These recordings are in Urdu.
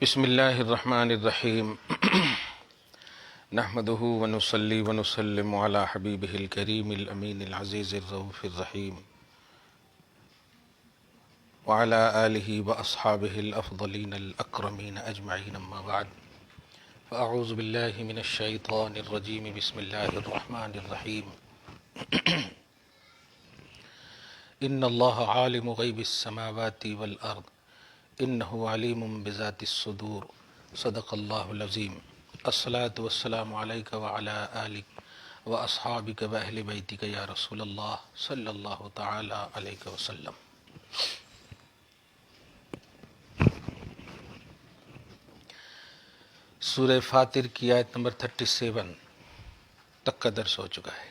بسم اللہ الرحمن الرحیم نحمده ونصلی ونسلم علی حبیبہ الکریم الامین العزیز الرؤوف الرحیم وعلی آلہ واصحابہ الافضلین الاکرمین اجمعین اما بعد فاعوذ باللہ من الشیطان الرجیم بسم اللہ الرحمن الرحیم ان اللہ عالم غیب السماوات والارض انہ علیم بذات الصدور صدق اللہ العظیم الصلاة والسلام علیک وعلی آلک واصحابک واہل بیتک یا رسول اللہ صلی اللہ تعالی علیہ وسلم۔ سورہ فاطر کی آیت نمبر 37 تک کا درس ہو چکا ہے۔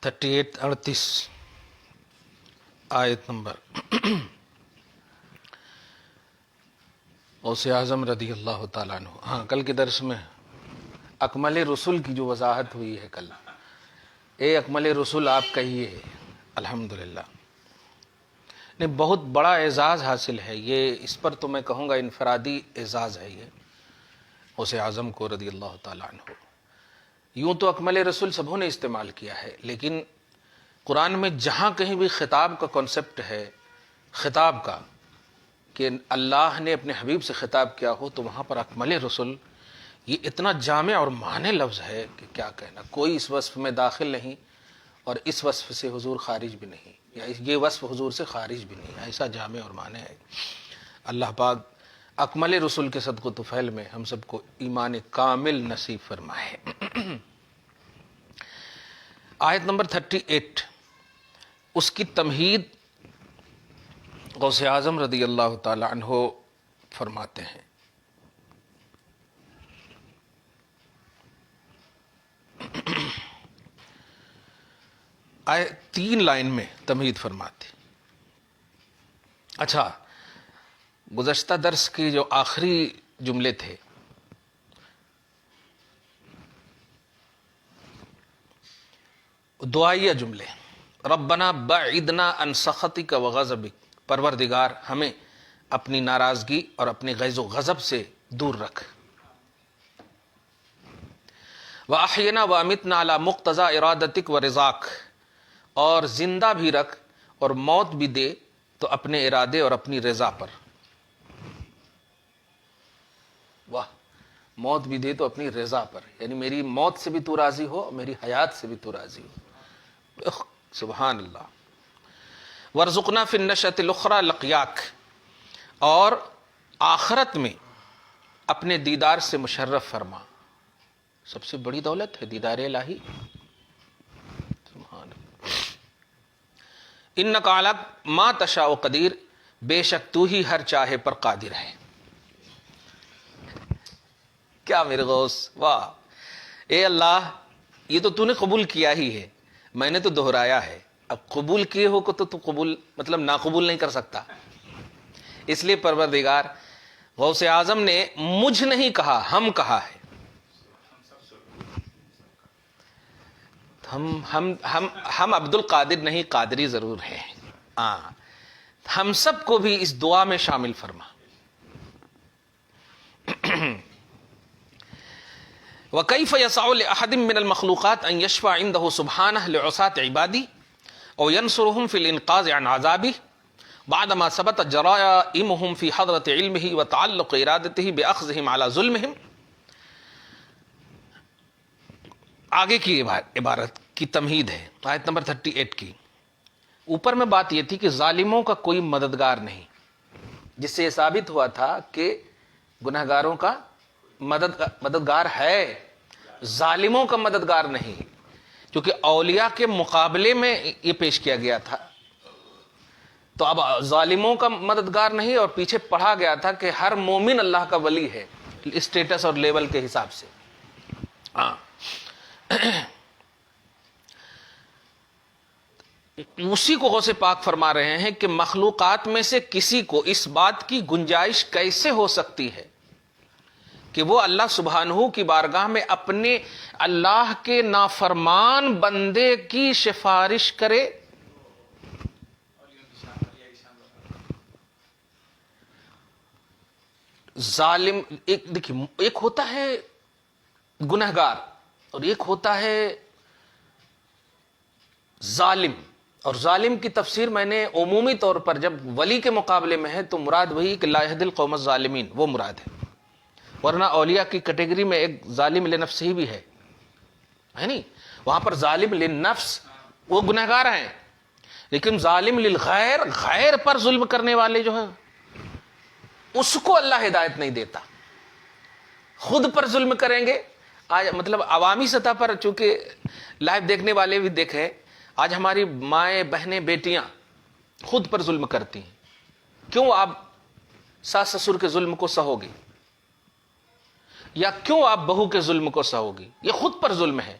38 آیت نمبر غوث اعظم رضی اللہ تعالیٰ عنہ۔ کل کے درس میں اکمل رسول کی جو وضاحت ہوئی ہے، کل اے اکمل رسول آپ کہیے الحمدللہ، نہیں بہت بڑا اعزاز حاصل ہے یہ، اس پر تو میں کہوں گا انفرادی اعزاز ہے یہ غوث اعظم کو رضی اللہ تعالیٰ عنہ۔ یوں تو اکمل رسول سبوں نے استعمال کیا ہے، لیکن قرآن میں جہاں کہیں بھی خطاب کا کنسپٹ ہے، خطاب کا کہ اللہ نے اپنے حبیب سے خطاب کیا ہو، تو وہاں پر اکمل رسول یہ اتنا جامع اور معنی لفظ ہے کہ کیا کہنا، کوئی اس وصف میں داخل نہیں اور اس وصف سے حضور خارج بھی نہیں، یا یہ وصف حضور سے خارج بھی نہیں، ایسا جامع اور معنی ہے۔ اللہ پاک اکمل رسول کے صدق و طفیل میں ہم سب کو ایمان کامل نصیب فرمائے۔ آیت نمبر 38 اس کی تمہید غوث اعظم رضی اللہ تعالی عنہ فرماتے ہیں۔ آیت 3 لائن میں تمہید فرماتے۔ اچھا، گزشتہ درس کے جو آخری جملے تھے، دعائیہ جملے، ربنا بعدنا عن سخطک وغضبک، پروردگار ہمیں اپنی ناراضگی اور اپنے غیظ و غضب سے دور رکھ، واحینا وامتنا علی مقتضی ارادتک ورضاک، اور زندہ بھی رکھ اور موت بھی دے تو اپنے ارادے اور اپنی رضا پر۔ واہ، موت بھی دے تو اپنی رضا پر، یعنی میری موت سے بھی تو راضی ہو، میری حیات سے بھی تو راضی ہو۔ سبحان اللہ۔ وارزقنا فی النشأۃ الاخری لقیاک، اور آخرت میں اپنے دیدار سے مشرف فرما، سب سے بڑی دولت ہے دیدار الہی۔ سبحان اللہ۔ انک علی ما تشاء قدیر، بے شک تو ہی ہر چاہے پر قادر ہے۔ کیا میرے غوث، واہ، اے اللہ یہ تو نے قبول کیا ہی ہے، میں نے تو دہرایا ہے، اب قبول کیے ہو کو تو قبول مطلب ناقبول نہیں کر سکتا، اس لیے پروردگار غوث اعظم نے مجھ نہیں کہا، ہم کہا ہے۔ ہم عبد القادر نہیں، قادری ضرور ہے، ہم سب کو بھی اس دعا میں شامل فرما۔ وَكَيْفَ يَسْعُ لِأَحَدٍ مِّنَ الْمَخْلُوقَاتِ أَن يَشْفَعَ عِندَهُ سُبْحَانَهُ لِعُصَاةِ عِبَادِهِ أَوْ يَنْصُرُهُمْ فِي الْإِنْقَاذِ عَنْ عَذَابِهِ بَعْدَمَا ثَبَتَتْ جَرَائِمُهُمْ فِي حَضْرَةِ عِلْمِهِ وَتَعَلُّقِ إِرَادَتِهِ بِأَخْذِهِمْ عَلَى ظُلْمِهِمْ۔ آگے کی عبارت کی تمہید ہے آیت نمبر 38 کی۔ اوپر میں بات یہ تھی کہ ظالموں کا کوئی مددگار نہیں، جس سے یہ ثابت ہوا تھا کہ گنہگاروں کا مددگار ہے، ظالموں کا مددگار نہیں، کیونکہ اولیاء کے مقابلے میں یہ پیش کیا گیا تھا، تو اب ظالموں کا مددگار نہیں، اور پیچھے پڑھا گیا تھا کہ ہر مومن اللہ کا ولی ہے اسٹیٹس اور لیول کے حساب سے۔ اسی کو غوث پاک فرما رہے ہیں کہ مخلوقات میں سے کسی کو اس بات کی گنجائش کیسے ہو سکتی ہے کہ وہ اللہ سبحانہ کی بارگاہ میں اپنے اللہ کے نافرمان بندے کی سفارش کرے؟ ظالم دیکھیے، ایک ہوتا ہے گنہگار اور ایک ہوتا ہے ظالم. اور ظالم کی تفسیر میں نے عمومی طور پر جب ولی کے مقابلے میں ہے تو مراد وہی کہ لا یہدی القوم الظالمین، وہ مراد ہے. ورنہ اولیاء کی کیٹیگری میں ایک ظالم لنفسہ بھی ہے نہیں؟ وہاں پر ظالم للنفس وہ گنہگار ہیں، لیکن ظالم للغیر، غیر پر ظلم کرنے والے جو ہیں اس کو اللہ ہدایت نہیں دیتا. خود پر ظلم کریں گے. آج مطلب عوامی سطح پر چونکہ لائیو دیکھنے والے بھی دیکھیں، آج ہماری مائیں بہنیں بیٹیاں خود پر ظلم کرتی ہیں. کیوں آپ ساس سسر کے ظلم کو سہو گی؟ یا کیوں آپ بہو کے ظلم کو سہو گی؟ یہ خود پر ظلم ہے.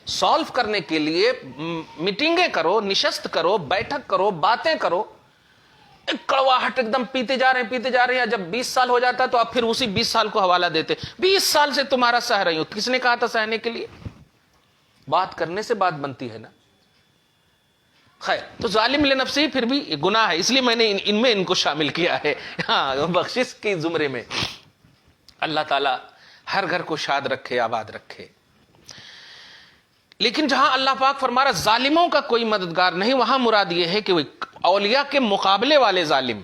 سالو کرنے کے لیے میٹنگیں کرو، نشست کرو، بیٹھک کرو، باتیں کرو. ایک کڑواہٹ ایک دم پیتے جا رہے ہیں. جب 20 سال ہو جاتا ہے تو آپ پھر اسی 20 سال کو حوالہ دیتے، 20 سال سے تمہارا سہ رہی ہوں. کس نے کہا تھا سہنے کے لیے؟ بات کرنے سے بات بنتی ہے نا. خیر، تو ظالم لنفسہ پھر بھی گناہ ہے، اس لیے میں نے ان میں ان کو شامل کیا ہے. ہاں، بخشش کی زمرے میں. اللہ تعالی ہر گھر کو شاد رکھے، آباد رکھے. لیکن جہاں اللہ پاک فرما رہا ظالموں کا کوئی مددگار نہیں، وہاں مراد یہ ہے کہ وہ اولیاء کے مقابلے والے ظالم،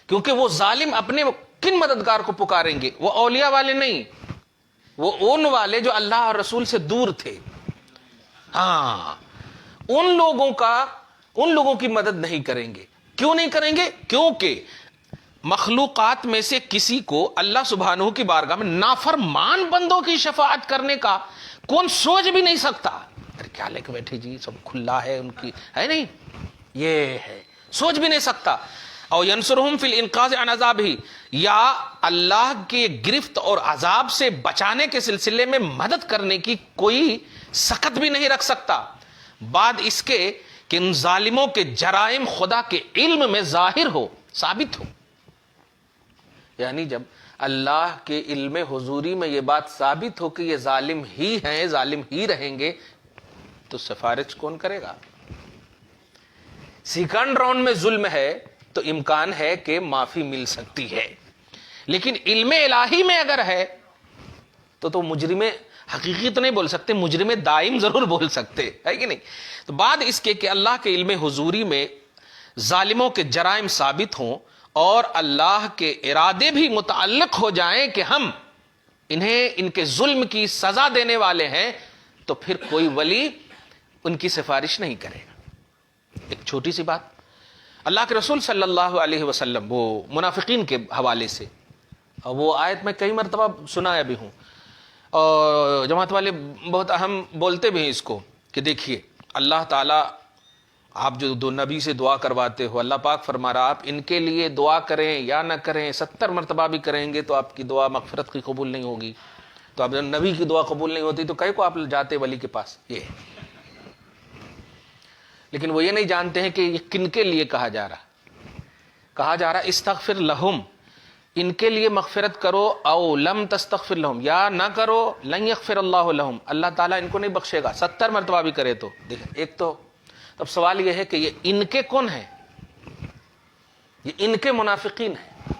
کیونکہ وہ ظالم اپنے کن مددگار کو پکاریں گے؟ وہ اولیاء والے نہیں، وہ ان والے جو اللہ اور رسول سے دور تھے. ہاں، ان لوگوں کی مدد نہیں کریں گے. کیوں نہیں کریں گے؟ کیونکہ مخلوقات میں سے کسی کو اللہ سبحانہ کی بارگاہ میں نافرمان بندوں کی شفاعت کرنے کا کون سوچ بھی نہیں سکتا. ارے کیا لے کے بیٹھے جی، سب کھلا ہے ان کی، ہے نہیں؟ یہ ہے، سوچ بھی نہیں سکتا. او ینصرہم فی الانقاذ عن عذابہ، یا اللہ کے گرفت اور عذاب سے بچانے کے سلسلے میں مدد کرنے کی کوئی سخت بھی نہیں رکھ سکتا، بعد اس کے کہ ان ظالموں کے جرائم خدا کے علم میں ظاہر ہو، ثابت ہو. یعنی جب اللہ کے علم حضوری میں یہ بات ثابت ہو کہ یہ ظالم ہی ہیں، ظالم ہی رہیں گے، تو سفارش کون کرے گا؟ سیکنڈ راؤنڈ میں ظلم ہے تو امکان ہے کہ معافی مل سکتی ہے، لیکن علم الہی میں اگر ہے تو مجرم حقیقی تو نہیں بول سکتے، مجرم دائم ضرور بول سکتے، ہے کہ نہیں؟ تو بعد اس کے کہ اللہ کے علم حضوری میں ظالموں کے جرائم ثابت ہوں اور اللہ کے ارادے بھی متعلق ہو جائیں کہ ہم انہیں ان کے ظلم کی سزا دینے والے ہیں، تو پھر کوئی ولی ان کی سفارش نہیں کرے گا. ایک چھوٹی سی بات، اللہ کے رسول صلی اللہ علیہ وسلم وہ منافقین کے حوالے سے، اور وہ آیت میں کئی مرتبہ سنایا بھی ہوں، اور جماعت والے بہت اہم بولتے بھی ہیں اس کو کہ دیکھیے اللہ تعالیٰ، آپ جو دو نبی سے دعا کرواتے ہو، اللہ پاک فرما رہا آپ ان کے لیے دعا کریں یا نہ کریں، 70 مرتبہ بھی کریں گے تو آپ کی دعا مغفرت کی قبول نہیں ہوگی. تو اب نبی کی دعا قبول نہیں ہوتی تو کئی کو آپ جاتے ولی کے پاس. یہ ہے، لیکن وہ یہ نہیں جانتے ہیں کہ یہ کن کے لیے کہا جا رہا استغفر لہم، ان کے لیے مغفرت کرو، او لم تستغفر لہم، یا نہ کرو، لن یغفر اللہ لہم، اللہ تعالیٰ ان کو نہیں بخشے گا. 70 مرتبہ بھی کرے تو دیکھیں. ایک تو اب سوال یہ ہے کہ یہ ان کے کون ہیں؟ یہ ان کے منافقین ہیں،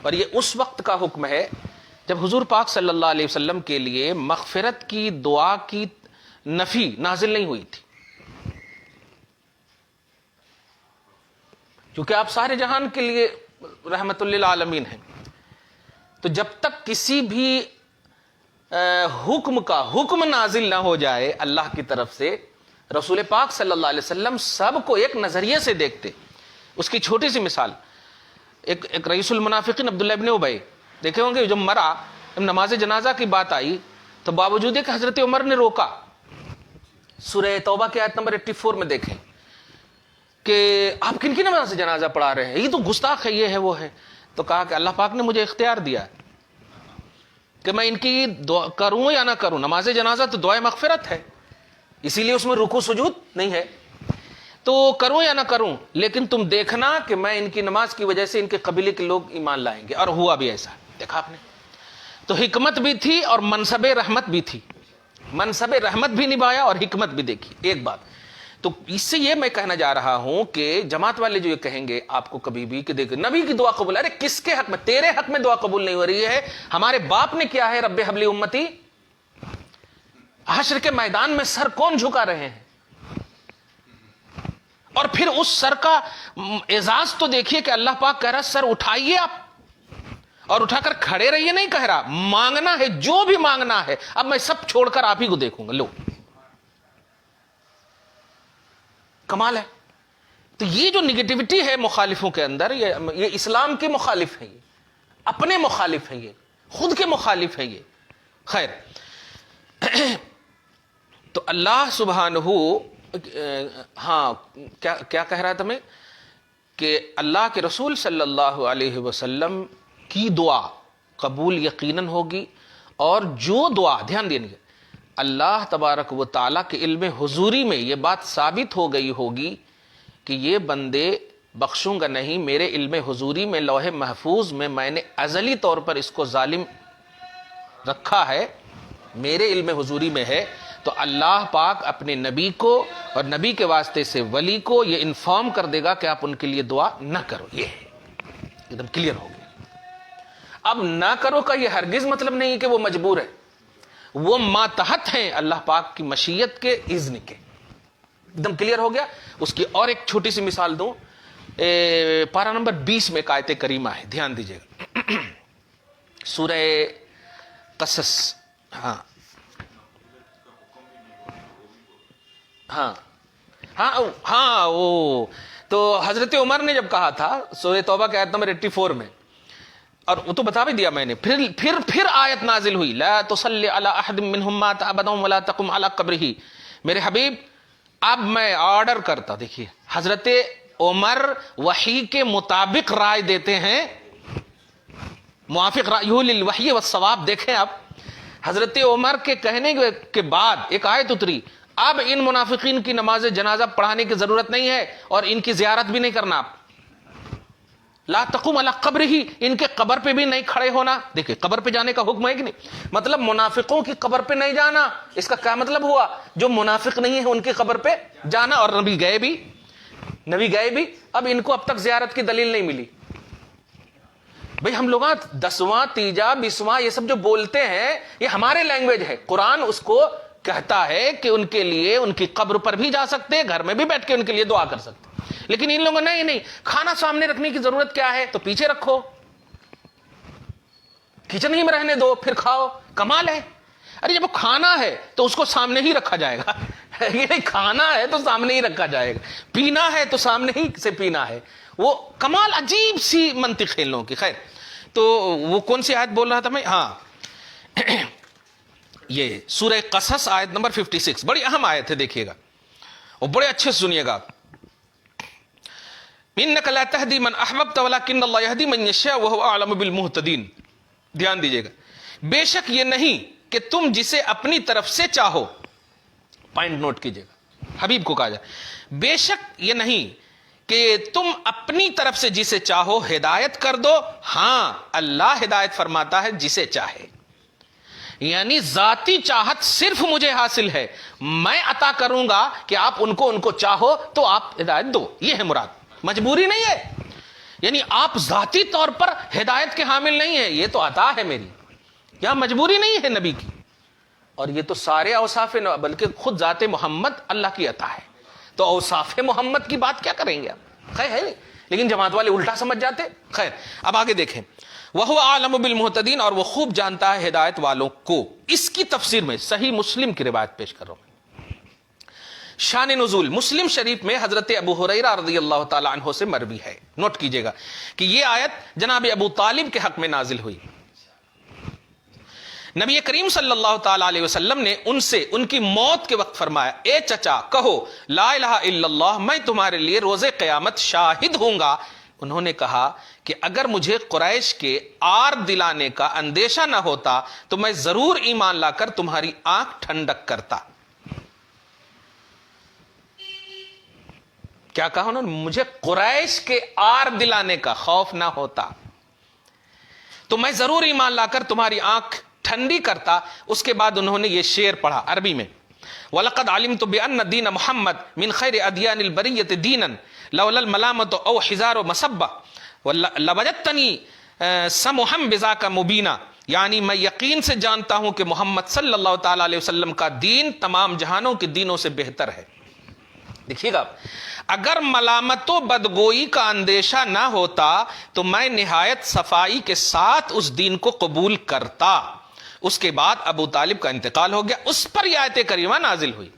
اور یہ اس وقت کا حکم ہے جب حضور پاک صلی اللہ علیہ وسلم کے لیے مغفرت کی دعا کی نفی نازل نہیں ہوئی تھی، کیونکہ آپ سارے جہان کے لیے رحمت للعالمین ہیں. تو جب تک کسی بھی حکم کا حکم نازل نہ ہو جائے اللہ کی طرف سے، رسول پاک صلی اللہ علیہ وسلم سب کو ایک نظریے سے دیکھتے. اس کی چھوٹی سی مثال، ایک رئیس المنافقین عبداللہ ابن ابی دیکھے ہوں گے، جب مرا، جب نماز جنازہ کی بات آئی تو باوجود کہ حضرت عمر نے روکا. سورہ توبہ کی آیت نمبر 84 میں دیکھیں کہ آپ کن کی نماز جنازہ پڑھا رہے ہیں، یہ تو گستاخ ہے، یہ ہے وہ ہے. تو کہا کہ اللہ پاک نے مجھے اختیار دیا کہ میں ان کی دعا کروں یا نہ کروں. نماز جنازہ تو دعائے مغفرت ہے، اسی لیے اس میں رکوع سجود نہیں ہے، تو کروں یا نہ کروں، لیکن تم دیکھنا کہ میں ان کی نماز کی وجہ سے ان کے قبیلے کے لوگ ایمان لائیں گے. اور ہوا بھی ایسا، دیکھا آپ نے. تو حکمت بھی تھی اور منصب رحمت بھی تھی، منصب رحمت بھی نبھایا اور حکمت بھی دیکھی. ایک بات تو اس سے یہ میں کہنا جا رہا ہوں کہ جماعت والے جو یہ کہیں گے آپ کو کبھی بھی کہ دیکھ نبی کی دعا قبول، ارے کس کے حق میں؟ تیرے حق میں دعا قبول نہیں ہو رہی ہے. ہمارے باپ نے کیا ہے، رب حبلی امتی. حشر کے میدان میں سر کون جھکا رہے ہیں؟ اور پھر اس سر کا اعزاز تو دیکھیے کہ اللہ پاک کہہ رہا سر اٹھائیے آپ، اور اٹھا کر کھڑے رہیے نہیں کہہ رہا، مانگنا ہے جو بھی مانگنا ہے، اب میں سب چھوڑ کر آپ ہی کو دیکھوں گا. لو کمال ہے. تو یہ جو نگیٹیوٹی ہے مخالفوں کے اندر، یہ اسلام کے مخالف ہیں، یہ اپنے مخالف ہیں، یہ خود کے مخالف ہیں. یہ خیر تو اللہ سبحانہ ہاں کیا کہہ رہا تھا میں کہ اللہ کے رسول صلی اللہ علیہ وسلم کی دعا قبول یقیناً ہوگی. اور جو دعا، دھیان دیں گے، اللہ تبارک و تعالیٰ کے علم حضوری میں یہ بات ثابت ہو گئی ہوگی کہ یہ بندے بخشوں گا نہیں، میرے علم حضوری میں لوح محفوظ میں نے ازلی طور پر اس کو ظالم رکھا ہے، میرے علم حضوری میں ہے. تو اللہ پاک اپنے نبی کو اور نبی کے واسطے سے ولی کو یہ انفارم کر دے گا کہ آپ ان کے لیے دعا نہ کرو. یہ ایک دم کلیئر ہو گیا. اب نہ کرو کا یہ ہرگز مطلب نہیں کہ وہ مجبور ہے، وہ ماتحت ہیں اللہ پاک کی مشیت کے، اذن کے. ایک دم کلیئر ہو گیا. اس کی اور ایک چھوٹی سی مثال دوں، پارہ نمبر 20 میں ایک آیت کریمہ ہے، دھیان دیجیے گا، سورہ قصص. ہاں ہاں ہاں ہاں وہ تو حضرت عمر نے جب کہا تھا سورہ توبہ کے آیت نمبر 84 میں، اور وہ تو بتا بھی دیا میں نے، پھر آیت نازل ہوئی، لا تصلی علی احد منہم مات ابدا ولا تقم علی قبرہ. میرے حبیب اب میں آرڈر کرتا، دیکھیے حضرت عمر وحی کے مطابق رائے دیتے ہیں، موافق رائے للوحی والصواب. دیکھیں اب حضرت عمر کے کہنے کے بعد ایک آیت اتری، اب ان منافقین کی نماز جنازہ پڑھانے کی ضرورت نہیں ہے اور ان کی زیارت بھی نہیں کرنا. لا تقوم علی قبرہ، ان کے قبر پہ بھی نہیں کھڑے ہونا. دیکھیں قبر پہ جانے کا حکم ہے کہ نہیں؟ مطلب منافقوں کی قبر پہ نہیں جانا. اس کا کیا مطلب ہوا؟ جو منافق نہیں ہے ان کی قبر پہ جانا. اور نبی گئے بھی. اب ان کو اب تک زیارت کی دلیل نہیں ملی. بھئی ہم لوگ 10واں تیجا 20واں یہ سب جو بولتے ہیں یہ ہمارے لینگویج ہے. قرآن اس کو کہتا ہے کہ ان کے لیے ان کی قبر پر بھی جا سکتے، گھر میں بھی بیٹھ کے ان کے لیے دعا کر سکتے. لیکن ان لوگوں نہیں کھانا سامنے رکھنے کی ضرورت کیا ہے؟ تو پیچھے رکھو، کچن ہی میں رہنے دو، پھر کھاؤ. کمال ہے. ارے جب کھانا ہے تو اس کو سامنے ہی رکھا جائے گا. یہ نہیں کھانا ہے تو سامنے ہی رکھا جائے گا، پینا ہے تو سامنے ہی سے پینا ہے. وہ کمال عجیب سی منطق ہے ان لوگوں کی. خیر تو وہ کون سی آیت بول رہا تھا میں؟ ہاں یہ سورہ قصص آیت نمبر 56، بڑی اہم آیت ہے، دیکھیے گا اور بڑے اچھے سے سنیے گا. انک لا تہدی من احببت ولکن اللہ یہدی من یشاء وہو اعلم بالمہتدین. دھیان دیجیے گا، بے شک یہ نہیں کہ تم جسے اپنی طرف سے چاہو، پوائنٹ نوٹ کیجیے گا، حبیب کو کہا جائے، بے شک یہ نہیں کہ تم اپنی طرف سے جسے چاہو ہدایت کر دو، ہاں اللہ ہدایت فرماتا ہے جسے چاہے. یعنی ذاتی چاہت صرف مجھے حاصل ہے، میں عطا کروں گا کہ آپ ان کو چاہو تو آپ ہدایت دو. یہ ہے مراد، مجبوری نہیں ہے. یعنی آپ ذاتی طور پر ہدایت کے حامل نہیں ہیں، یہ تو عطا ہے میری، یہاں مجبوری نہیں ہے نبی کی. اور یہ تو سارے اوصاف بلکہ خود ذات محمد اللہ کی عطا ہے. تو اوصاف محمد کی بات کیا کریں گے آپ؟ خیر ہے، لیکن جماعت والے الٹا سمجھ جاتے. خیر اب آگے دیکھیں، وَهُوَ أَعْلَمُ بِالْمُهْتَدِينَ، اور وہ خوب جانتا ہے ہدایت والوں کو. اس کی تفسیر میں صحیح مسلم کی روایت پیش کر رہا ہوں. شان نزول مسلم شریف میں حضرت ابو ہریرہ رضی اللہ تعالی عنہ سے مروی ہے. نوٹ کیجئے گا کہ یہ آیت جناب ابو طالب کے حق میں نازل ہوئی. نبی کریم صلی اللہ تعالی علیہ وسلم نے ان سے ان کی موت کے وقت فرمایا، اے چچا کہو لا الہ الا اللہ، میں تمہارے لیے روز قیامت شاہد ہوں گا. انہوں نے کہا کہ اگر مجھے قریش کے آر دلانے کا اندیشہ نہ ہوتا تو میں ضرور ایمان لا کر تمہاری آنکھ ٹھنڈک کرتا. کیا کہا انہوں نے؟ مجھے قریش کے آر دلانے کا خوف نہ ہوتا تو میں ضرور ایمان لا کر تمہاری آنکھ ٹھنڈی کرتا. اس کے بعد انہوں نے یہ شعر پڑھا عربی میں, وَلَقَدْ عَلِمْتُ بِأَنَّ دِينَ مُحَمَّدٍ مِنْ خَيْرِ أَدْيَانِ الْبَرِيَّةِ دِينًا لَوْلَا الْمَلَامَةُ أَوْ حِزَارُ مَصَبَّةٍ لَوَجَدْتَنِي سَمُحًا بِذَاكَ مُبِينًا. یعنی میں یقین سے جانتا ہوں کہ محمد صلی اللہ تعالی علیہ وسلم کا دین تمام جہانوں کے دینوں سے بہتر ہے. دیکھیے گا, اگر ملامت و بدگوئی کا اندیشہ نہ ہوتا تو میں نہایت صفائی کے ساتھ اس دین کو قبول کرتا. اس کے بعد ابو طالب کا انتقال ہو گیا, اس پر یہ آیت کریمہ نازل ہوئی.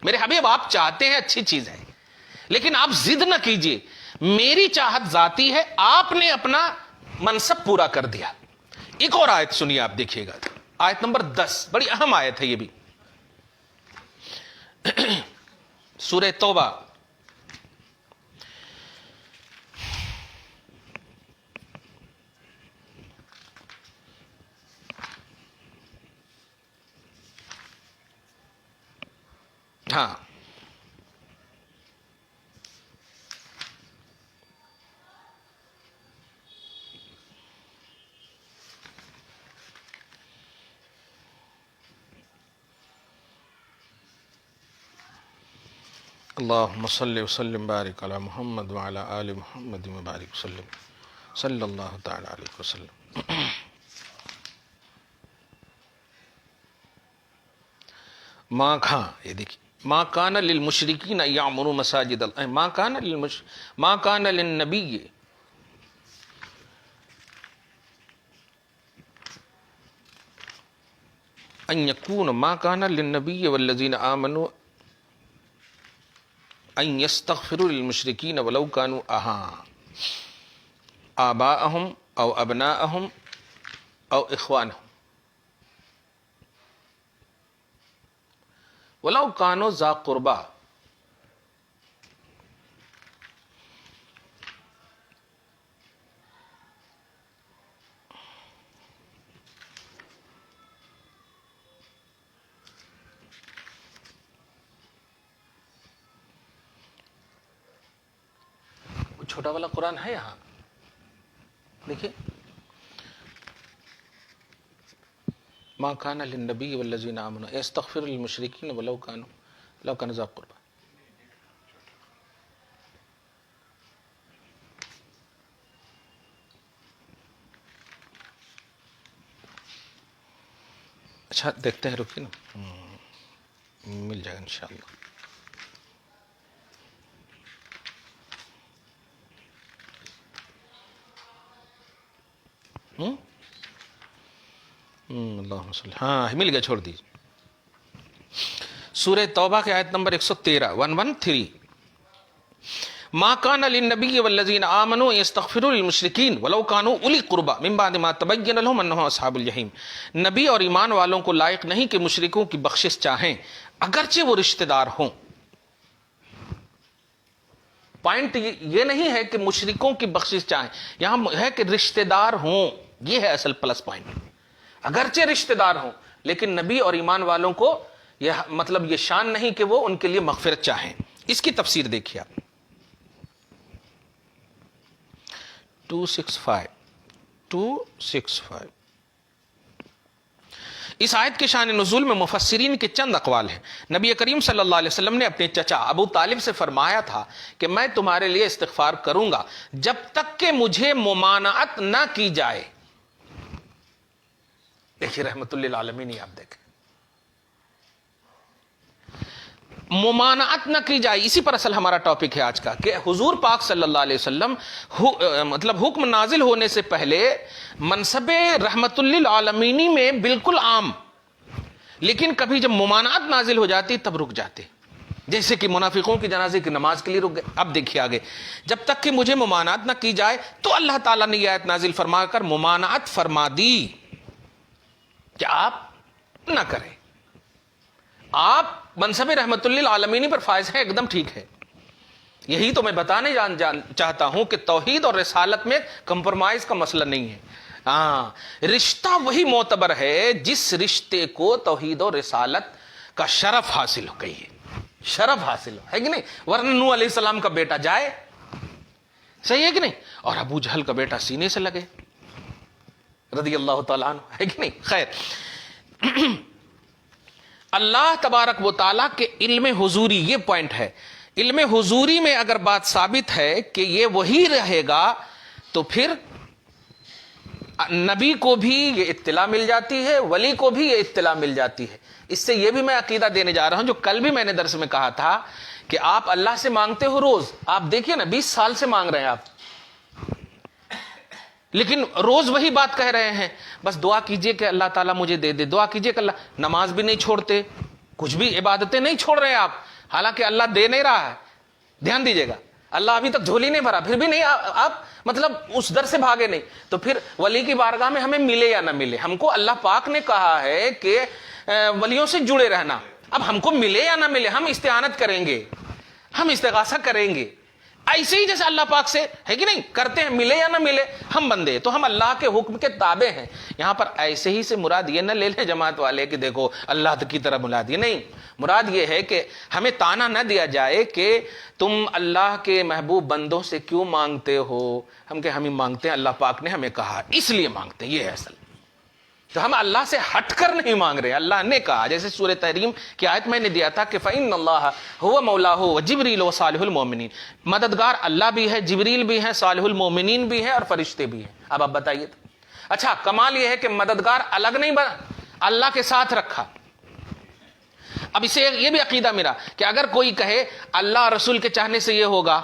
میرے حبیب, آپ چاہتے ہیں اچھی چیز ہے, لیکن آپ ضد نہ کیجئے. میری چاہت ذاتی ہے, آپ نے اپنا منصب پورا کر دیا. ایک اور آیت سنیے, آپ دیکھیے گا, آیت نمبر 10, بڑی اہم آیت ہے یہ بھی, سورہ توبہ. ہاں, اللہم صلی وسلم بارک علی محمد وعلی آل محمد وبارک وسلم صلی اللہ تعالی علیہ وسلم. یہ دیکھیں, ما کان للمشرکین ان یعمروا مساجد اللہ, ما کان للنبی ان یکون, ما کان للنبی والذین آمنوا ان یستغفروا للمشرکین ولو کانوا آباءہم او ابناءہم او اخوانہم ولو کانوا ذا قربا. چھوٹا والا قرآن ہے یہاں, دیکھیے, ما کان للنبی والذین آمنوا یستغفروا للمشرکین ولو کانوا ذا قربا. اچھا دیکھتے ہیں, رکیے نا, مل جائے گا انشاءاللہ. اللہم صلی, ہاں مل گیا, چھوڑ دیجیے. سورہ توبہ کے آیت نمبر 113 ما کان للنبی والذین آمنوا یستغفروا للمشرکین ولو کانوا اولی قربا من بعد ما تبین لهم انهم اصحاب الجحیم. نبی اور ایمان والوں کو لائق نہیں کہ مشرکوں کی بخشش چاہیں اگرچہ وہ رشتہ دار ہوں. پوائنٹ یہ نہیں ہے کہ مشرکوں کی بخشش چاہیں, یہاں ہے کہ رشتہ دار ہوں, یہ ہے اصل پلس پوائنٹ. اگرچہ رشتہ دار ہوں لیکن نبی اور ایمان والوں کو یہ مطلب یہ شان نہیں کہ وہ ان کے لیے مغفرت چاہیں. اس کی تفسیر دیکھیے آپ, 265. اس آیت کے شان نزول میں مفسرین کے چند اقوال ہیں. نبی کریم صلی اللہ علیہ وسلم نے اپنے چچا ابو طالب سے فرمایا تھا کہ میں تمہارے لیے استغفار کروں گا جب تک کہ مجھے ممانعت نہ کی جائے. دیکھیے رحمت للعالمین, آپ دیکھیں, ممانعت نہ کی جائے. اسی پر اصل ہمارا ٹاپک ہے آج کا, کہ حضور پاک صلی اللہ علیہ وسلم مطلب حکم نازل ہونے سے پہلے منصب رحمت للعالمینی میں بالکل عام, لیکن کبھی جب ممانعت نازل ہو جاتی تب رک جاتے, جیسے کہ منافقوں کی جنازے کی نماز کے لیے رک گئے. اب دیکھیے آگے, جب تک کہ مجھے ممانعت نہ کی جائے, تو اللہ تعالیٰ نے یہ آیت نازل فرما کر ممانعت فرما دی کہ آپ نہ کریں. آپ منصب رحمت للعالمین پر فائز ہیں, ایک دم ٹھیک ہے. یہی تو میں بتانے چاہتا ہوں کہ توحید اور رسالت میں کمپرومائز کا مسئلہ نہیں ہے. ہاں, رشتہ وہی معتبر ہے جس رشتے کو توحید اور رسالت کا شرف حاصل ہو گئی ہے, شرف حاصل ہے کہ نہیں. ورنہ نوح علیہ السلام کا بیٹا جائے, صحیح ہے کہ نہیں, اور ابو جہل کا بیٹا سینے سے لگے. رضی اللہ تعالیٰ عنہ، ہے کہ نہیں؟ خیر، اللہ تبارک و تعالیٰ کے علم حضوری، یہ پوائنٹ ہے، علم حضوری میں اگر بات ثابت ہے کہ یہ وہی رہے گا تو پھر نبی کو بھی یہ اطلاع مل جاتی ہے، ولی کو بھی یہ اطلاع مل جاتی ہے۔ اس سے یہ بھی میں عقیدہ دینے جا رہا ہوں جو کل بھی میں نے درس میں کہا تھا کہ آپ اللہ سے مانگتے ہو روز، آپ دیکھیے نا 20 سال سے مانگ رہے ہیں آپ، لیکن روز وہی بات کہہ رہے ہیں، بس دعا کیجئے کہ اللہ تعالیٰ مجھے دے دے، دعا کیجئے کہ اللہ، نماز بھی نہیں چھوڑتے، کچھ بھی عبادتیں نہیں چھوڑ رہے آپ، حالانکہ اللہ دے نہیں رہا ہے۔ دھیان دیجئے گا، اللہ ابھی تک جھولی نہیں بھرا، پھر بھی نہیں آپ مطلب اس در سے بھاگے نہیں، تو پھر ولی کی بارگاہ میں ہمیں ملے یا نہ ملے، ہم کو اللہ پاک نے کہا ہے کہ ولیوں سے جڑے رہنا، اب ہم کو ملے یا نہ ملے ہم استعانت کریں گے، ہم استغاثہ کریں گے، ایسے ہی جیسے اللہ پاک سے ہے کہ نہیں کرتے ہیں، ملے یا نہ ملے ہم بندے، تو ہم اللہ کے حکم کے تابع ہیں۔ یہاں پر ایسے ہی سے مراد یہ نہ لے لیں جماعت والے کہ دیکھو اللہ کی طرح بلا دیے، نہیں، مراد یہ ہے کہ ہمیں تانا نہ دیا جائے کہ تم اللہ کے محبوب بندوں سے کیوں مانگتے ہو، ہم کہ ہم ہی مانگتے ہیں، اللہ پاک نے ہمیں کہا اس لیے مانگتے ہیں، یہ ہے اصل۔ تو ہم اللہ سے ہٹ کر نہیں مانگ رہے، اللہ نے کہا، جیسے سورہ تحریم کی آیت میں نے دیا تھا کہ فَإِنَّ اللَّهَ هُوَ مَوْلَاهُ وَجِبْرِيلُ وَصَالِحُ الْمُؤْمِنِينَ، مددگار اللہ بھی ہے، جبریل بھی ہے، صالح المومنین بھی ہے، اور فرشتے بھی ہیں۔ اب آپ بتائیے، اچھا کمال یہ ہے کہ مددگار الگ نہیں بنا، اللہ کے ساتھ رکھا۔ اب اسے یہ بھی عقیدہ میرا کہ اگر کوئی کہے اللہ اور رسول کے چاہنے سے یہ ہوگا،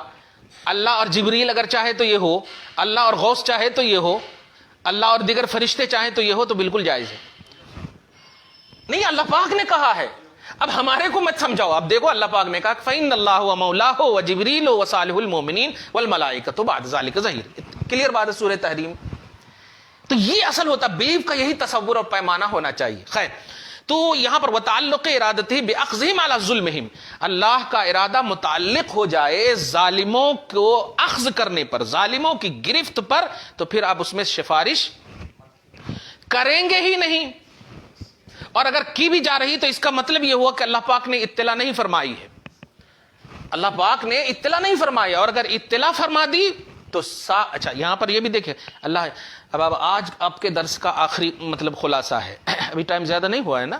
اللہ اور جبریل اگر چاہے تو یہ ہو، اللہ اور غوث چاہے تو یہ ہو، اللہ اور دیگر فرشتے چاہیں تو یہ ہو، تو بالکل جائز ہے۔ نہیں، اللہ پاک نے کہا ہے، اب ہمارے کو مت سمجھاؤ، اب دیکھو اللہ پاک نے کہا فَإِنَّ اللَّهَ وَمَوْلَاهُ وَجِبْرِيلُ وَصَالِحُ الْمُؤْمِنِينَ وَالْمَلَائِكَةُ بَعْدَ ذَلِكَ ظَهِيرٌ، کلیئر بات ہے سورہ تحریم۔ تو یہ اصل ہوتا، بیلیف کا یہی تصور اور پیمانہ ہونا چاہیے۔ خیر، تو یہاں پر وتعلق ارادتہ بأخذہم علی ظلمہم، اللہ کا ارادہ متعلق ہو جائے ظالموں کو اخذ کرنے پر، ظالموں کی گرفت پر، تو پھر آپ اس میں سفارش کریں گے ہی نہیں، اور اگر کی بھی جا رہی تو اس کا مطلب یہ ہوا کہ اللہ پاک نے اطلاع نہیں فرمائی ہے، اللہ پاک نے اطلاع نہیں فرمائی، اور اگر اطلاع فرما دی تو اچھا یہاں پر یہ بھی دیکھیں اللہ، اب آج آپ کے درس کا آخری مطلب خلاصہ ہے، ابھی ٹائم زیادہ نہیں ہوا ہے نا،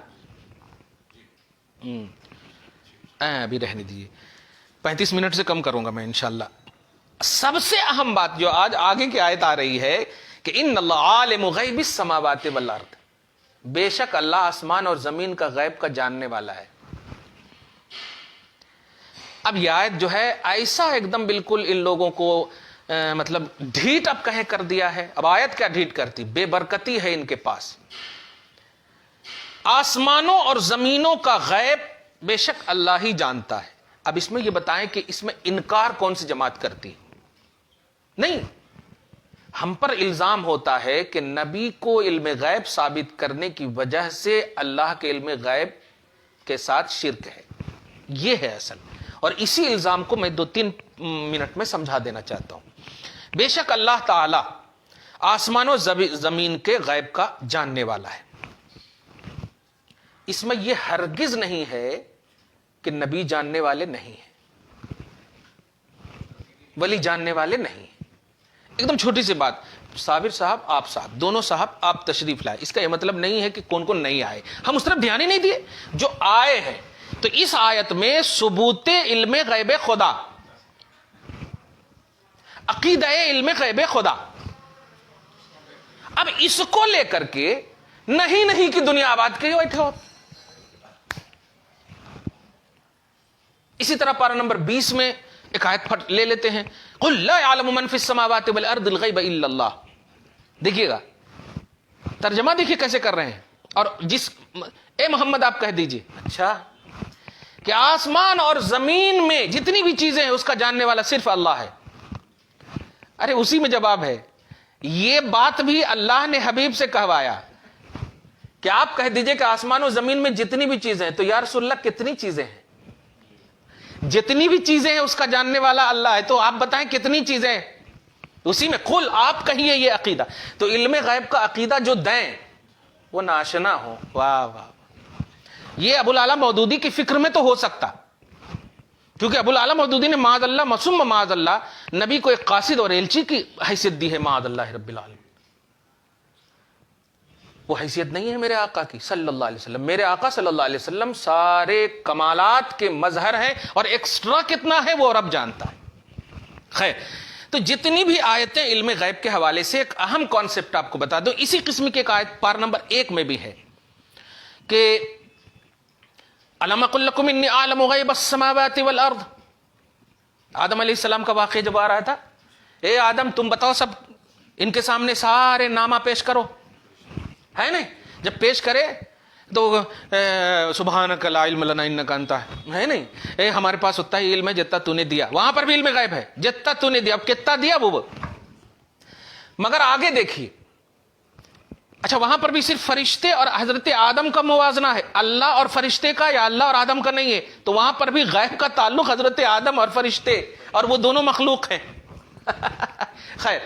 ابھی رہنے دیجیے، 35 منٹ سے کم کروں گا میں انشاءاللہ۔ سب سے اہم بات جو آج آگے کی آیت آ رہی ہے کہ ان اللہ عالم غیب السماوات والارض، بے شک اللہ آسمان اور زمین کا غیب کا جاننے والا ہے۔ اب یہ آیت جو ہے ایسا ایک دم بالکل ان لوگوں کو مطلب ڈھیٹ اب کہیں کر دیا ہے۔ اب آیت کیا ڈھیٹ کرتی، بے برکتی ہے ان کے پاس۔ آسمانوں اور زمینوں کا غیب بے شک اللہ ہی جانتا ہے۔ اب اس میں یہ بتائیں کہ اس میں انکار کون سی جماعت کرتی؟ نہیں، ہم پر الزام ہوتا ہے کہ نبی کو علم غیب ثابت کرنے کی وجہ سے اللہ کے علم غیب کے ساتھ شرک ہے، یہ ہے اصل، اور اسی الزام کو میں 2-3 منٹ میں سمجھا دینا چاہتا ہوں۔ بے شک اللہ تعالی آسمان و زمین کے غیب کا جاننے والا ہے، اس میں یہ ہرگز نہیں ہے کہ نبی جاننے والے نہیں ہیں، ولی جاننے والے نہیں ہیں۔ ایک دم چھوٹی سی بات، صابر صاحب آپ صاحب دونوں صاحب آپ تشریف لائے، اس کا یہ مطلب نہیں ہے کہ کون کون نہیں آئے، ہم اس طرف دھیان ہی نہیں دیے، جو آئے ہیں۔ تو اس آیت میں ثبوت علم غیب خدا، عقیدہ علم غیب خدا، اب اس کو لے کر کے نہیں کہ دنیا آباد کے بیٹھے ہو۔ اسی طرح پارہ نمبر 20 میں ایک آیت پھٹ لے لیتے ہیں، قل لا يعلم من في السماوات والارض الغیب الا اللہ۔ دیکھیے گا ترجمہ، دیکھیے کیسے کر رہے ہیں، اور اے محمد آپ کہہ دیجئے اچھا کہ آسمان اور زمین میں جتنی بھی چیزیں ہیں اس کا جاننے والا صرف اللہ ہے۔ ارے اسی میں جواب ہے، یہ بات بھی اللہ نے حبیب سے کہوایا کہ آپ کہہ دیجئے کہ آسمان و زمین میں جتنی بھی چیزیں ہیں، تو یا رسول اللہ کتنی چیزیں ہیں؟ جتنی بھی چیزیں ہیں اس کا جاننے والا اللہ ہے، تو آپ بتائیں کتنی چیزیں ہیں؟ اسی میں قل آپ کہیے یہ عقیدہ، تو علم غیب کا عقیدہ جو دیں وہ ناشنا ہو۔ واہ واہ، یہ ابو الاعلی مودودی کی فکر میں تو ہو سکتا، کیونکہ ابو الاعلی مودودی نے معاذ اللہ مسم معاذ اللہ نبی کو ایک قاصد اور ایلچی کی حیثیت دی ہے، معاذ اللہ رب العالمین۔ وہ حیثیت نہیں ہے میرے آقا کی صلی اللہ علیہ وسلم. میرے آقا صلی اللہ علیہ وسلم سارے کمالات کے مظہر ہیں, اور ایکسٹرا کتنا ہے وہ رب جانتا ہے. خیر, تو جتنی بھی آیتیں علم غیب کے حوالے سے, ایک اہم کانسیپٹ آپ کو بتا دو. اسی قسم کی ایک آیت پار نمبر 1 میں بھی ہے کہ الم اقل لکم انی اعلم غیب السماوات والارض. آدم علیہ السلام کا واقعہ جب آ رہا تھا, اے آدم تم بتاؤ, سب ان کے سامنے سارے نامہ پیش کرو, ہے نہیں. جب پیش کرے تو سبحانک لا علم لنا انک انت, ہے نہیں, اے ہمارے پاس اتنا ہی علم ہے جتنا تو نے دیا. وہاں پر بھی علم غیب ہے, جتنا تو نے دیا. اب کتنا دیا وہ, مگر آگے دیکھیے. اچھا, وہاں پر بھی صرف فرشتے اور حضرت آدم کا موازنہ ہے, اللہ اور فرشتے کا یا اللہ اور آدم کا نہیں ہے. تو وہاں پر بھی غیب کا تعلق حضرت آدم اور فرشتے, اور وہ دونوں مخلوق ہیں. خیر,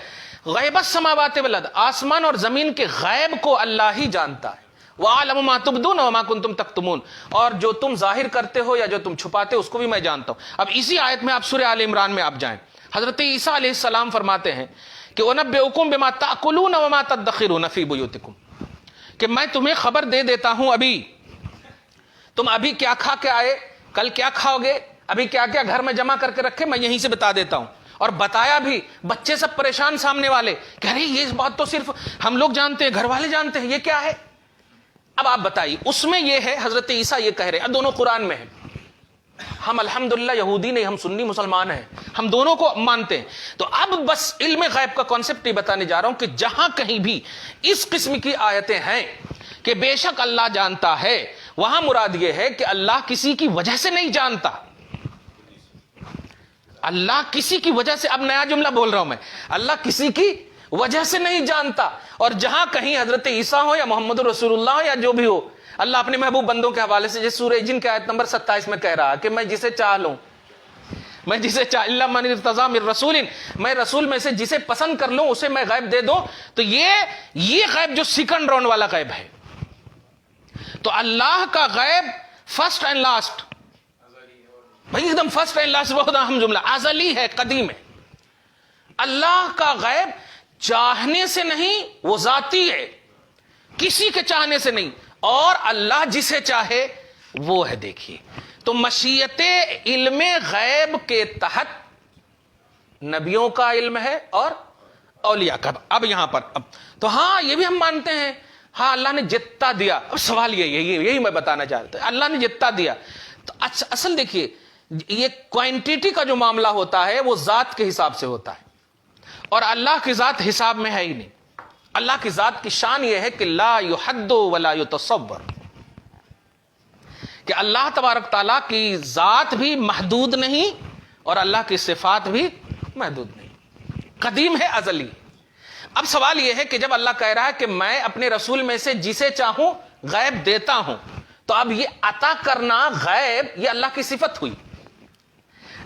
غیب السماوات والارض, آسمان اور زمین کے غیب کو اللہ ہی جانتا ہے. وَأَعْلَمُ مَا تُبْدُونَ وَمَا كُنْتُمْ تَكْتُمُونَ, اور جو تم ظاہر کرتے ہو یا جو تم چھپاتے ہو اس کو بھی میں جانتا ہوں. اب اسی آیت میں آپ سورہ آل عمران میں آپ جائیں, حضرت عیسیٰ علیہ السلام فرماتے ہیں کہ أُنَبِّئُكُم بِمَا تَأْكُلُونَ وَمَا تَدَّخِرُونَ فِي بُيُوتِكُم, کہ میں تمہیں خبر دے دیتا ہوں, ابھی تم ابھی کیا کھا کے آئے, کل کیا کھاؤ گے, ابھی کیا کیا گھر میں جمع کر کے رکھے, میں یہیں سے بتا دیتا ہوں. اور بتایا بھی. بچے سب پریشان سامنے والے, کہہ رہے یہ بات تو صرف ہم لوگ جانتے ہیں, گھر والے جانتے ہیں, یہ کیا ہے. اب آپ بتائیے, اس میں یہ ہے حضرت عیسیٰ یہ کہہ رہے ہیں, دونوں قرآن میں ہیں. ہم الحمدللہ یہودی نہیں, ہم سنی مسلمان ہیں, ہم دونوں کو مانتے ہیں. تو اب بس علم غیب کا کانسیپٹ یہ بتانے جا رہا ہوں کہ جہاں کہیں بھی اس قسم کی آیتیں ہیں کہ بے شک اللہ جانتا ہے, وہاں مراد یہ ہے کہ اللہ کسی کی وجہ سے نہیں جانتا. اللہ کسی کی وجہ سے, اب نیا جملہ بول رہا ہوں میں, اللہ کسی کی وجہ سے نہیں جانتا. اور جہاں کہیں حضرت عیسیٰ ہو یا محمد رسول اللہ ہو یا جو بھی ہو, اللہ اپنے محبوب بندوں کے حوالے سے جیسے سورہ جن کے آیت نمبر 27 میں کہہ رہا کہ میں جسے چاہ لوں, میں جسے چاہ, اللہ من ارتضی من رسول, میں رسول میں سے جسے پسند کر لوں اسے میں غیب دے دوں. تو یہ غیب جو سیکنڈ راؤنڈ والا غیب ہے. تو اللہ کا غیب فرسٹ اینڈ لاسٹ, بھائی ایک دم فرسٹ اینڈ لاسٹ, بہت اہم جملہ, ازلی ہے, قدیم ہے. اللہ کا غیب چاہنے سے نہیں, وہ ذاتی ہے, کسی کے چاہنے سے نہیں, اور اللہ جسے چاہے وہ ہے. دیکھیے, تو مشیت علم غیب کے تحت نبیوں کا علم ہے اور اولیاء کا. اب یہاں پر تو ہاں یہ بھی ہم مانتے ہیں, ہاں اللہ نے جتنا دیا. اب سوال یہی میں بتانا چاہ رہا تھا, اللہ نے جتنا دیا. تو اصل دیکھیے, یہ کوانٹیٹی کا جو معاملہ ہوتا ہے وہ ذات کے حساب سے ہوتا ہے, اور اللہ کی ذات حساب میں ہے ہی نہیں. اللہ کی ذات کی شان یہ ہے کہ لا یحد ولا یتصور, کہ اللہ تبارک تعالیٰ کی ذات بھی محدود نہیں اور اللہ کی صفات بھی محدود نہیں, قدیم ہے, ازلی. اب سوال یہ ہے کہ جب اللہ کہہ رہا ہے کہ میں اپنے رسول میں سے جسے چاہوں غیب دیتا ہوں, تو اب یہ عطا کرنا غیب یہ اللہ کی صفت ہوئی,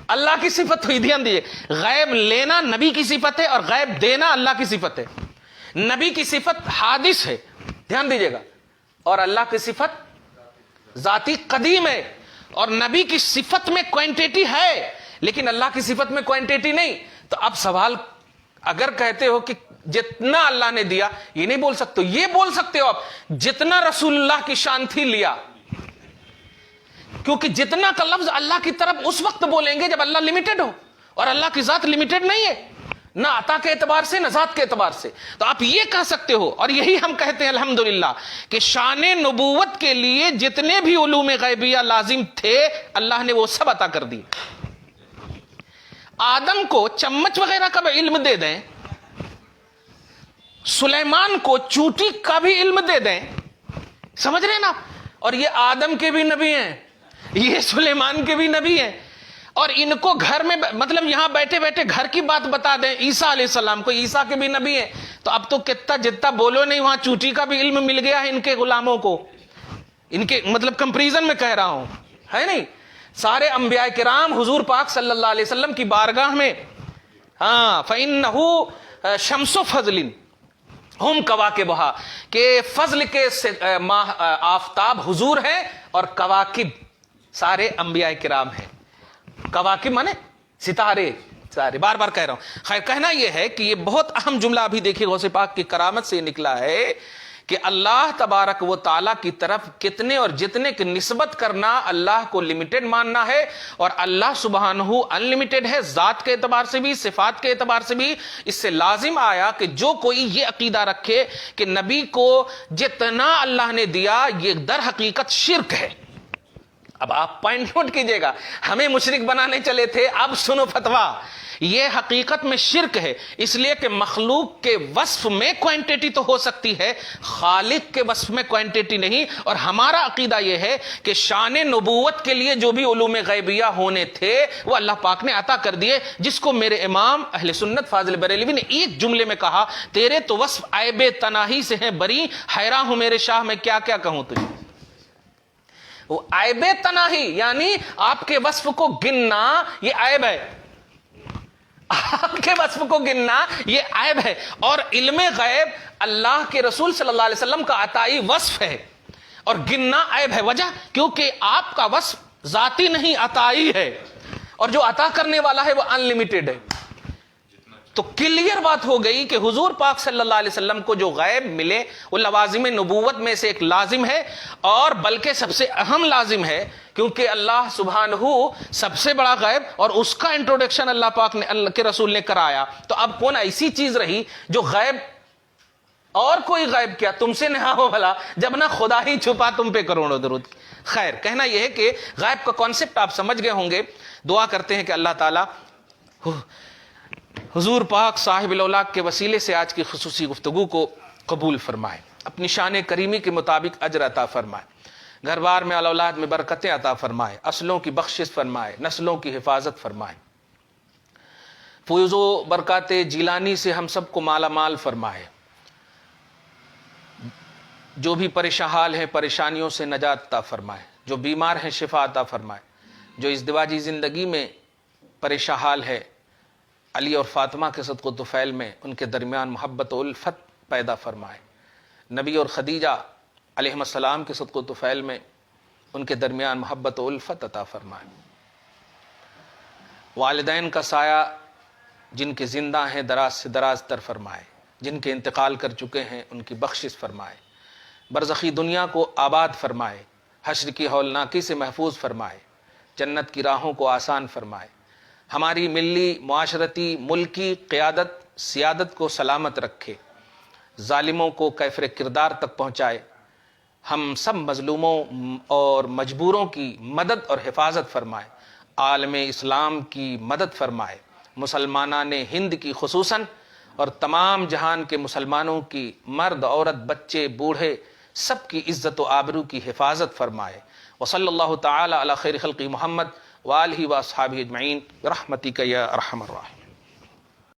اللہ کی صفت ہوئی. دھیان دیجیے, غیب لینا نبی کی صفت ہے اور غیب دینا اللہ کی صفت ہے. نبی کی صفت حادث ہے, دھیان دیجیے گا, اور اللہ کی صفت ذاتی قدیم ہے. اور نبی کی صفت میں کوانٹیٹی ہے لیکن اللہ کی صفت میں کوانٹیٹی نہیں. تو اب سوال, اگر کہتے ہو کہ جتنا اللہ نے دیا, یہ نہیں بول سکتے, یہ بول سکتے ہو آپ جتنا رسول اللہ کی شان تھی لیا, کیونکہ جتنا کا لفظ اللہ کی طرف اس وقت بولیں گے جب اللہ لمیٹڈ ہو, اور اللہ کی ذات لمیٹڈ نہیں ہے, نہ عطا کے اعتبار سے نہ ذات کے اعتبار سے. تو آپ یہ کہہ سکتے ہو, اور یہی ہم کہتے ہیں الحمدللہ کہ شان نبوت کے لیے جتنے بھی علوم غیبیہ لازم تھے اللہ نے وہ سب عطا کر دی. آدم کو چمچ وغیرہ کا بھی علم دے دیں, سلیمان کو چوٹی کا بھی علم دے دیں, سمجھ رہے ہیں نا. اور یہ آدم کے بھی نبی ہیں, یہ سلیمان کے بھی نبی ہیں, اور ان کو گھر میں مطلب یہاں بیٹھے بیٹھے گھر کی بات بتا دیں عیسیٰ علیہ السلام کو, عیسیٰ کے بھی نبی ہیں. تو اب تو کتنا جتنا بولو نہیں, وہاں چوٹی کا بھی علم مل گیا ہے ان کے غلاموں کو, ان کے مطلب کمپریزن میں کہہ رہا ہوں, ہے نہیں. سارے انبیاء کرام حضور پاک صلی اللہ علیہ وسلم کی بارگاہ میں, ہاں فَإِنَّهُ شَمْسُ فَضْلٍ ہم کواکبہا, کہ فضل کے آفتاب حضور ہیں اور کواکب سارے انبیاء کرام ہیں. کواکب مانے ستارے, سارے, بار بار کہہ رہا ہوں. خیر, کہنا یہ ہے کہ یہ بہت اہم جملہ ابھی دیکھیے غوث پاک کی کرامت سے نکلا ہے کہ اللہ تبارک و تعالیٰ کی طرف کتنے اور جتنے کی نسبت کرنا اللہ کو لمیٹڈ ماننا ہے، اور اللہ سبحانہ انلمیٹڈ ہے، ذات کے اعتبار سے بھی، صفات کے اعتبار سے بھی۔ اس سے لازم آیا کہ جو کوئی یہ عقیدہ رکھے کہ نبی کو جتنا اللہ نے دیا یہ در حقیقت شرک ہے۔ اب آپ پوائنٹ نوٹ کیجئے گا، ہمیں مشرک بنانے چلے تھے، اب سنو فتویٰ، یہ حقیقت میں شرک ہے، اس لیے کہ مخلوق کے وصف میں کوانٹیٹی تو ہو سکتی ہے، خالق کے وصف میں کوانٹیٹی نہیں۔ اور ہمارا عقیدہ یہ ہے کہ شان نبوت کے لیے جو بھی علوم غیبیہ ہونے تھے وہ اللہ پاک نے عطا کر دیے، جس کو میرے امام اہل سنت فاضل بریلوی نے ایک جملے میں کہا، تیرے تو وصف عیب تناہی سے ہیں بری، حیراں ہوں میرے شاہ میں کیا کیا کہوں تجھے۔ وہ عیب تناہی یعنی آپ کے وصف کو گننا یہ عیب ہے، آپ کے وصف کو گننا یہ عیب ہے، اور علم غیب اللہ کے رسول صلی اللہ علیہ وسلم کا عطائی وصف ہے، اور گننا عیب ہے۔ وجہ کیونکہ آپ کا وصف ذاتی نہیں عطائی ہے، اور جو عطا کرنے والا ہے وہ انلمیٹڈ ہے۔ تو کلیئر بات ہو گئی کہ حضور پاک صلی اللہ علیہ وسلم کو جو غیب ملے وہ لوازم نبوت میں سے ایک لازم ہے، اور بلکہ سب سے اہم لازم ہے، کیونکہ اللہ سبحانہ سب سے بڑا غیب، اور اس کا انٹروڈکشن اللہ پاک نے، اللہ کے رسول نے کرایا۔ تو اب کون ایسی چیز رہی جو غیب اور کوئی غیب کیا تم سے نہ ہو بھلا، جب نہ خدا ہی چھپا تم پہ کروڑوں درود۔ خیر، کہنا یہ ہے کہ غیب کا کانسیپٹ آپ سمجھ گئے ہوں گے۔ دعا کرتے ہیں کہ اللہ تعالی حضور پاک صاحب الاولاق کے وسیلے سے آج کی خصوصی گفتگو کو قبول فرمائے، اپنی شان کریمی کے مطابق اجر عطا فرمائے، گھر بار میں اولاد میں برکتیں عطا فرمائے، اصلوں کی بخشش فرمائے، نسلوں کی حفاظت فرمائے، فیض و برکات جیلانی سے ہم سب کو مالا مال فرمائے، جو بھی پریشان حال ہیں پریشانیوں سے نجات عطا فرمائے، جو بیمار ہیں شفا عطا فرمائے، جو ازدواجی زندگی میں پریشان حال ہے علی اور فاطمہ کے صدق و طفیل میں ان کے درمیان محبت و الفت پیدا فرمائے، نبی اور خدیجہ علیہم السلام کے صدق و طفیل میں ان کے درمیان محبت و الفت عطا فرمائے، والدین کا سایہ جن کے زندہ ہیں دراز سے دراز تر فرمائے، جن کے انتقال کر چکے ہیں ان کی بخشش فرمائے، برزخی دنیا کو آباد فرمائے، حشر کی ہولناکی سے محفوظ فرمائے، جنت کی راہوں کو آسان فرمائے، ہماری ملی معاشرتی ملکی قیادت سیادت کو سلامت رکھے، ظالموں کو کیفر کردار تک پہنچائے، ہم سب مظلوموں اور مجبوروں کی مدد اور حفاظت فرمائے، عالم اسلام کی مدد فرمائے، مسلمانان ہند کی خصوصاً اور تمام جہان کے مسلمانوں کی مرد عورت بچے بوڑھے سب کی عزت و آبرو کی حفاظت فرمائے۔ وصلی اللہ تعالی علی خیر خلق محمد وآلہ واصحابہ اجمعین برحمتک یا ارحم الراحمین۔